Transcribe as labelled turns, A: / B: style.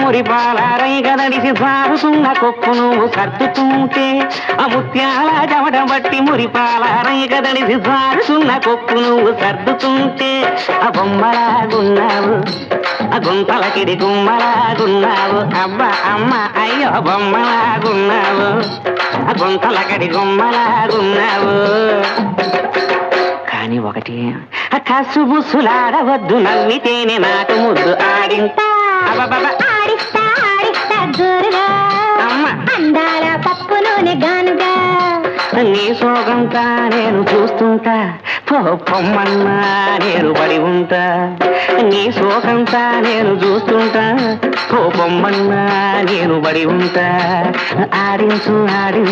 A: మురిపాల రైగదడిసి జారుతున్న కొప్పు నువ్వు సర్దుతుంటే ఆ ముత్యాల జమట బట్టి మురిపాల రైగదడిసి జారుతున్న కొప్పు నువ్వు సర్దుతుంటే ఆ బొమ్మలాగున్నావు ఆ గుంతలకిడి గుమ్మలాగున్నావు అబ్బా అమ్మ అయ్యో బొమ్మలాగున్నావు ఆ గుంతలకడి గుమ్మలాగున్నావు. కానీ ఒకటి కసుబుసులాడవద్దు నవ్వితేనే నాకు ముద్దు ఆడింతా
B: ఆడిస్తా ఆడిస్తా జోరుగా
A: అమ్మ
B: అందాల పప్పు నూనె గానుగా
A: నీ సోగంతా నేను చూస్తుంటా పొమ్మన్నా నేను పడి ఉంటా నీ సోగంతా నేను చూస్తుంటా పొమ్మన్నా నేను పడి ఉంటా ఆడించు ఆడించు